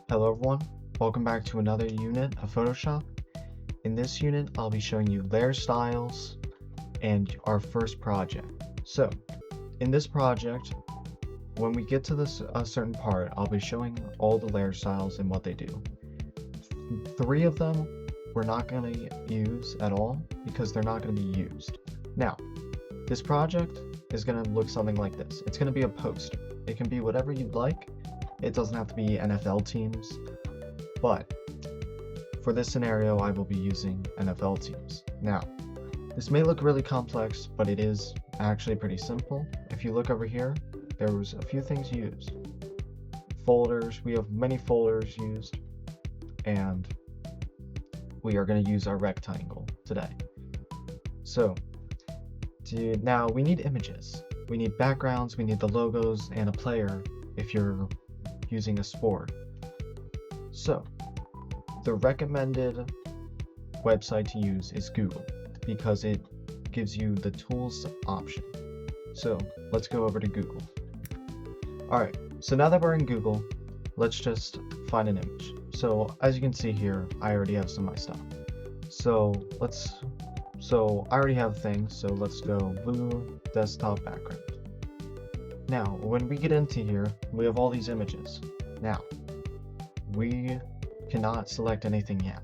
Hello everyone, welcome back to another unit of Photoshop. In this unit, I'll be showing you layer styles and our first project. So, in this project, when we get to a certain part, I'll be showing all the layer styles and what they do. 3 of them we're not going to use at all because they're not going to be used. Now, this project is going to look something like this. It's going to be a poster. It can be whatever you'd like. It doesn't have to be NFL teams, but for this scenario, I will be using NFL teams. Now, this may look really complex, but it is actually pretty simple. If you look over here, there was a few things used. Folders, we have many folders used, and we are going to use our rectangle today. So, now we need images. We need backgrounds, we need the logos, and a player if you're using a sport. So, the recommended website to use is Google because it gives you the tools option. So, let's go over to Google. Alright, so now that we're in Google, let's just find an image. So, as you can see here, I already have some of my stuff. So, I already have things, so let's go blue desktop background. Now, when we get into here, we have all these images. Now, we cannot select anything yet.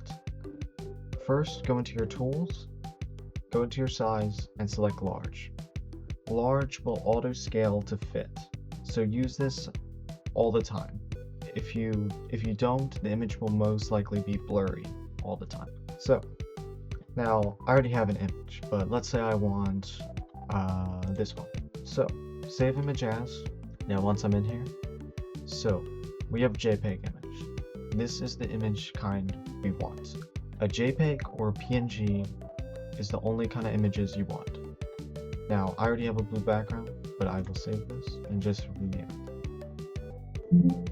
First, go into your tools, go into your size, and select large. Large will auto scale to fit, so use this all the time. If you don't, the image will most likely be blurry all the time. So, now, I already have an image, but let's say I want this one. So, save image as. Now once I'm in here, so we have JPEG image. This is the image kind we want. A JPEG or a PNG is the only kind of images you want. Now I already have a blue background, but I will save this and just rename it.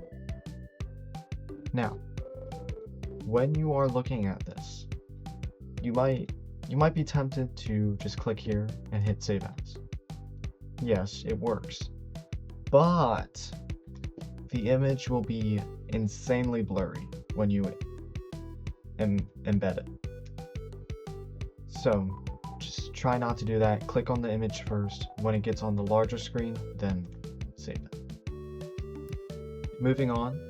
Now, when you are looking at this, you might be tempted to just click here and hit save as. Yes, it works, but the image will be insanely blurry when you embed it. So just try not to do that. Click on the image first. When it gets on the larger screen, then save it. Moving on,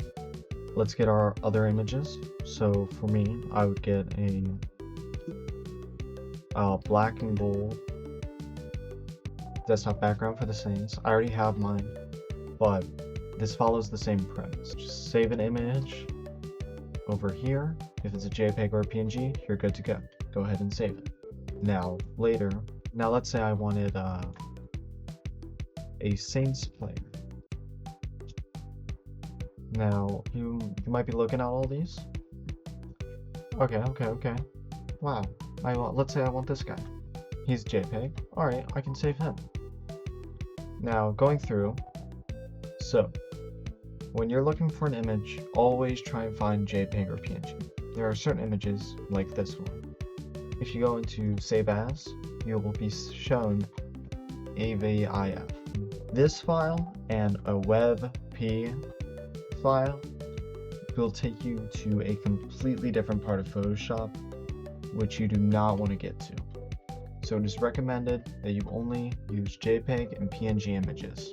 let's get our other images. So for me, I would get a black and gold desktop background for the Saints. I already have mine, but this follows the same premise. Just save an image over here. If it's a JPEG or a PNG, you're good to go. Go ahead and save it. Now let's say I wanted a Saints player. Now you might be looking at all these. Okay. Wow. Let's say I want this guy. He's JPEG. Alright, I can save him. Now, going through, so, when you're looking for an image, always try and find JPEG or PNG. There are certain images, like this one. If you go into Save As, you will be shown AVIF. This file and a WebP file will take you to a completely different part of Photoshop, which you do not want to get to. So it is recommended that you only use JPEG and PNG images.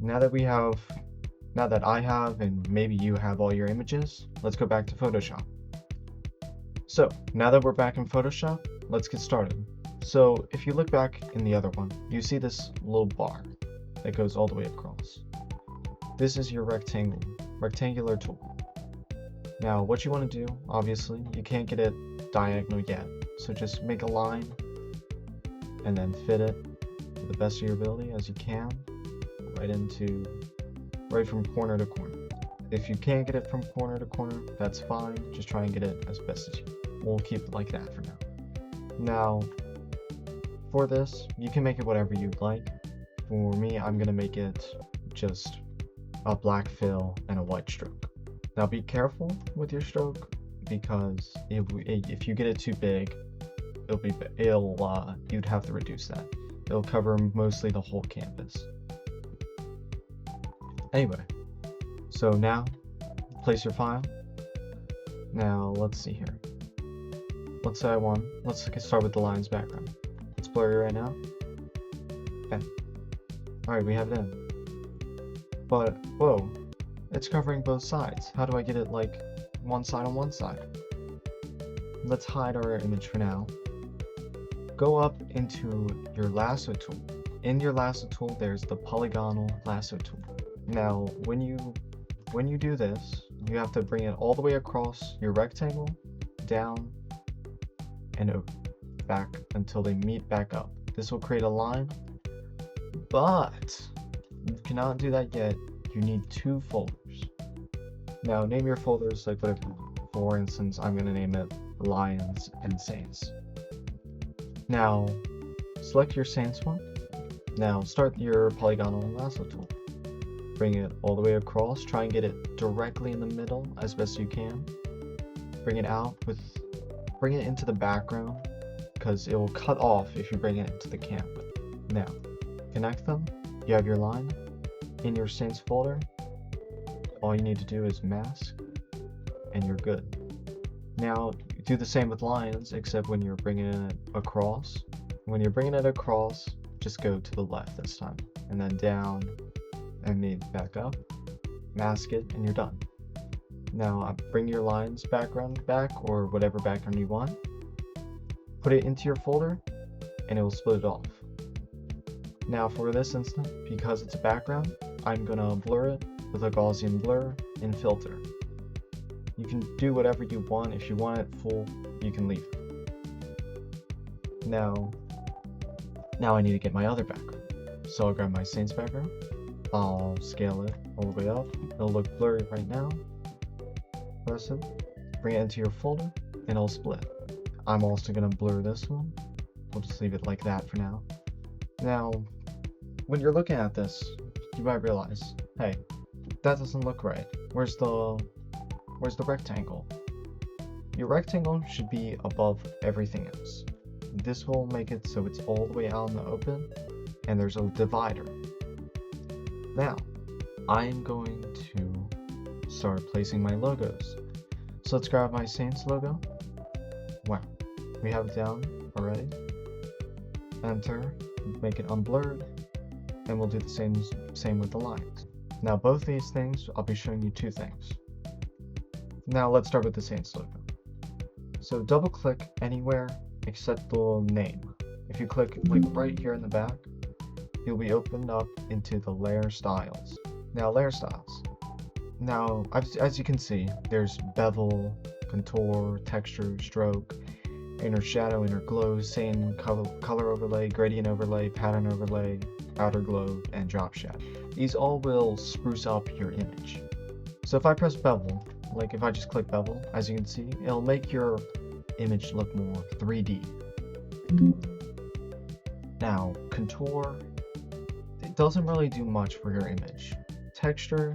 Now that I have and maybe you have all your images, let's go back to Photoshop. So now that we're back in Photoshop, let's get started. So if you look back in the other one, you see this little bar that goes all the way across. This is your rectangular tool. Now what you want to do, obviously, you can't get it diagonal yet. So just make a line and then fit it to the best of your ability as you can, right from corner to corner. If you can't get it from corner to corner, that's fine. Just try and get it as best as you can. We'll keep it like that for now. Now, for this, you can make it whatever you'd like. For me, I'm gonna make it just a black fill and a white stroke. Now be careful with your stroke, because if you get it too big, you'd have to reduce that. It'll cover mostly the whole canvas. Anyway, so now place your file. Now let's see here. Let's say let's start with the lines background. It's blurry right now. Okay. Alright, we have it in. But, whoa, it's covering both sides. How do I get it like one side on one side? Let's hide our image for now. Go up into your lasso tool. In your lasso tool, there's the polygonal lasso tool. Now, when you do this, you have to bring it all the way across your rectangle, down, and back until they meet back up. This will create a line, but you cannot do that yet. You need 2 folders. Now, name your folders like whatever. For instance, I'm going to name it Lions and Saints. Now, select your Saints one. Now, start your polygonal lasso tool. Bring it all the way across. Try and get it directly in the middle as best you can. Bring it into the background, because it will cut off if you bring it into the canvas. Now, connect them. You have your line. In your Saints folder, all you need to do is mask, and you're good. Now, do the same with Lions, except when you're bringing it across. When you're bringing it across, just go to the left this time, and then down, and then back up, mask it, and you're done. Now, bring your Lions background back, or whatever background you want. Put it into your folder, and it will split it off. Now, for this instant, because it's a background, I'm gonna blur it with a Gaussian blur in filter. You can do whatever you want. If you want it full, you can leave it. Now I need to get my other background. So I'll grab my Saints background. I'll scale it all the way up. It'll look blurry right now. Press it, bring it into your folder, and it'll split. I'm also gonna blur this one. We'll just leave it like that for now. Now, when you're looking at this, you might realize, hey, that doesn't look right. Where's the rectangle? Your rectangle should be above everything else. This will make it so it's all the way out in the open, and there's a divider. Now, I'm going to start placing my logos. So let's grab my Saints logo. Wow, we have it down already. Enter, make it unblurred, and we'll do the same with the lines. Now both these things, I'll be showing you 2 things. Now let's start with the Saints logo. So double click anywhere except the name. If you click right here in the back, you'll be opened up into the layer styles. Now layer styles. Now as you can see, there's bevel, contour, texture, stroke, inner shadow, inner glow, same color overlay, gradient overlay, pattern overlay, outer glow, and drop shadow. These all will spruce up your image. So if I press bevel, like if I just click bevel, as you can see, it'll make your image look more 3D. Now, contour, it doesn't really do much for your image. Texture,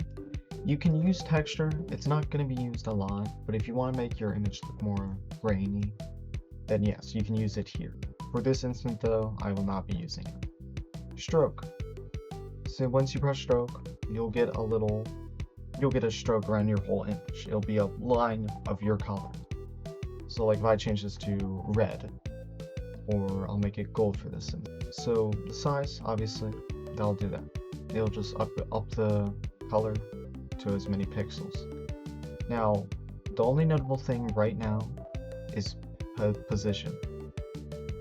you can use texture, it's not going to be used a lot, but if you want to make your image look more grainy, then yes, you can use it here. For this instant though, I will not be using it. Stroke. So once you press stroke, you'll get a stroke around your whole image. It'll be a line of your color. So like if I change this to red, or I'll make it gold for this. So the size, obviously, that'll do that. It'll just up the color to as many pixels. Now, the only notable thing right now is position.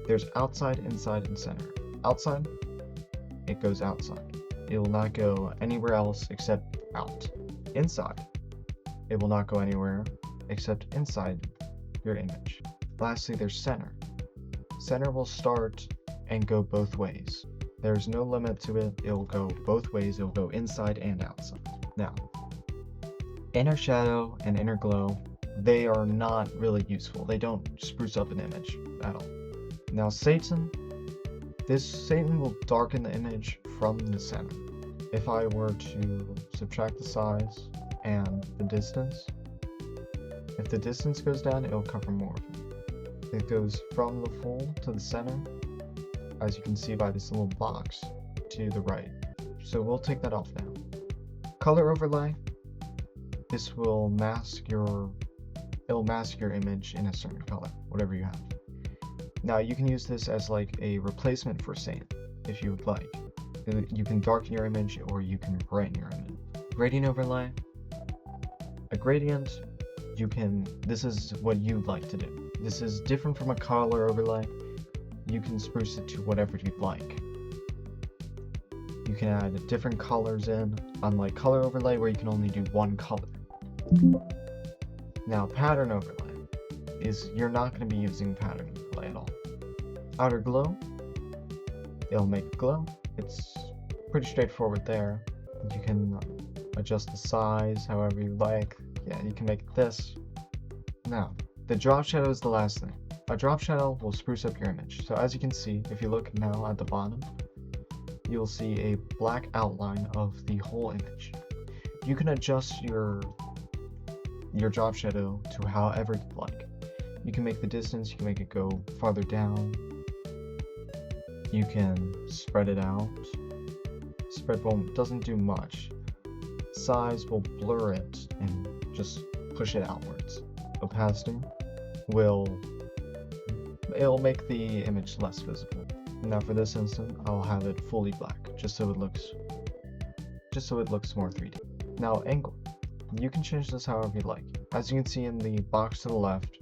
There's outside, inside, and center. Outside, it goes outside. It will not go anywhere else except out. Inside, it will not go anywhere except inside your image. Lastly, there's center. Center will start and go both ways. There's no limit to it. It'll go both ways. It'll go inside and outside. Now, inner shadow and inner glow, they are not really useful. They don't spruce up an image at all. Now, Satan will darken the image from the center. if I were to subtract the size and the distance, if the distance goes down, it'll cover more of it. It goes from the full to the center, as you can see by this little box, to the right. So we'll take that off now. Color overlay. This will mask your image in a certain color, whatever you have. Now you can use this as like a replacement for sand, if you would like. You can darken your image or you can brighten your image. Gradient overlay. A gradient, this is what you'd like to do. This is different from a color overlay. You can spruce it to whatever you'd like. You can add different colors in, unlike color overlay where you can only do one color. Now pattern overlay is, you're not going to be using pattern overlay at all. Outer glow, it'll make it glow. It's pretty straightforward there. You can adjust the size however you like. Yeah, you can make it this. Now, the drop shadow is the last thing. A drop shadow will spruce up your image. So as you can see, if you look now at the bottom, you'll see a black outline of the whole image. You can adjust your drop shadow to however you like. You can make the distance, you can make it go farther down. You can spread it out. Spread doesn't do much. Size will blur it and just push it outwards. Opacity it'll make the image less visible. Now for this instance, I'll have it fully black, just so it looks more 3D. Now angle, you can change this however you like. As you can see in the box to the left,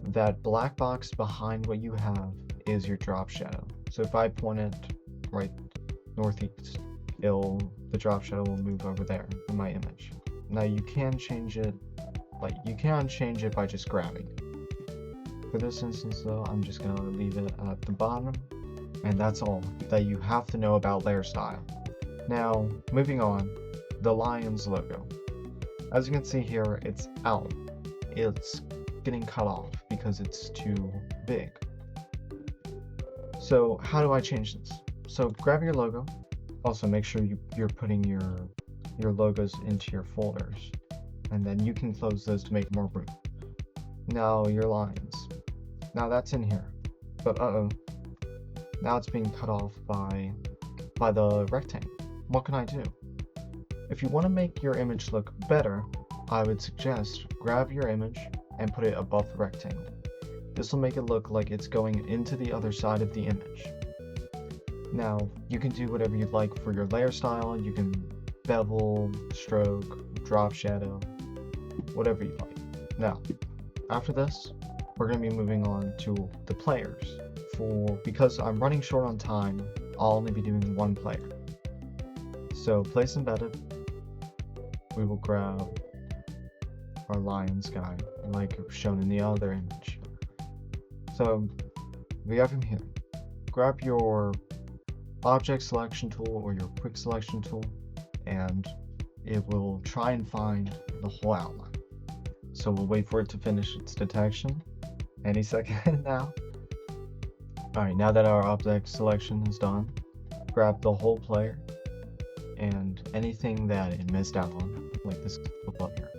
that black box behind what you have is your drop shadow. So if I point it right northeast, the drop shadow will move over there in my image. Now you can change it by just grabbing. For this instance though, I'm just gonna leave it at the bottom, and that's all that you have to know about layer style. Now, moving on, the lion's logo. As you can see here, it's out. It's getting cut off because it's too big. So how do I change this? So grab your logo. Also make sure you're putting your logos into your folders, and then you can close those to make more room. Now your lines. Now that's in here, but now it's being cut off by the rectangle. What can I do? If you want to make your image look better, I would suggest grab your image and put it above the rectangle. This will make it look like it's going into the other side of the image. Now, you can do whatever you'd like for your layer style. You can bevel, stroke, drop shadow, whatever you'd like. Now, after this, we're going to be moving on to the players. Because I'm running short on time, I'll only be doing one player. So place embedded, we will grab our lion's guy, like shown in the other image. So we have him here. Grab your object selection tool or your quick selection tool, and it will try and find the whole outline. So we'll wait for it to finish its detection any second now. Alright, now that our object selection is done, grab the whole player and anything that it missed out on, like this above here.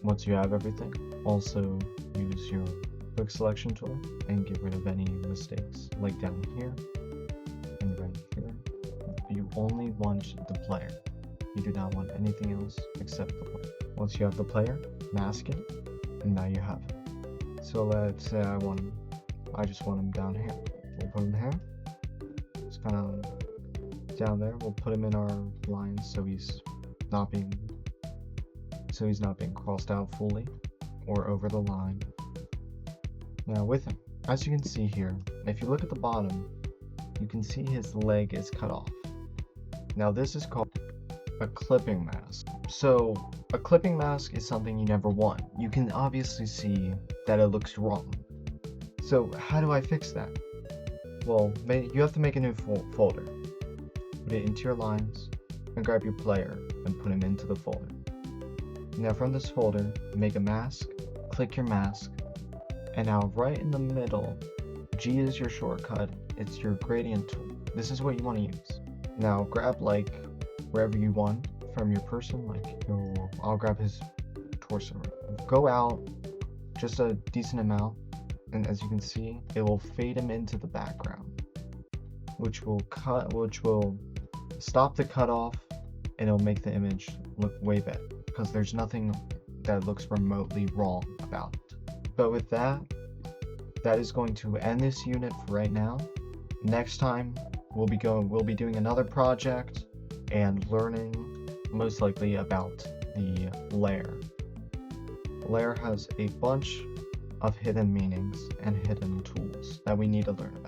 Once you have everything, also use your quick selection tool and get rid of any mistakes, like down here and right here. You only want the player. You do not want anything else except the player. Once you have the player, mask it, and now you have it. So let's say I just want him down here. We'll put him here. It's kind of down there. We'll put him in our lines so he's not being crossed out fully or over the line. Now with him, as you can see here, if you look at the bottom, you can see his leg is cut off. Now this is called a clipping mask. So a clipping mask is something you never want. You can obviously see that it looks wrong. So how do I fix that? Well, you have to make a new folder. Put it into your lines and grab your player and put him into the folder. Now from this folder, make a mask, click your mask, and now right in the middle, G is your shortcut. It's your gradient tool. This is what you want to use. Now grab like wherever you want from your person, like I'll grab his torso. Go out just a decent amount, and as you can see, it will fade him into the background, which will stop the cutoff, and it'll make the image look way better because there's nothing that looks remotely wrong about it. But with that is going to end this unit for right now. Next time we'll be doing another project and learning most likely about the layer. Layer has a bunch of hidden meanings and hidden tools that we need to learn about.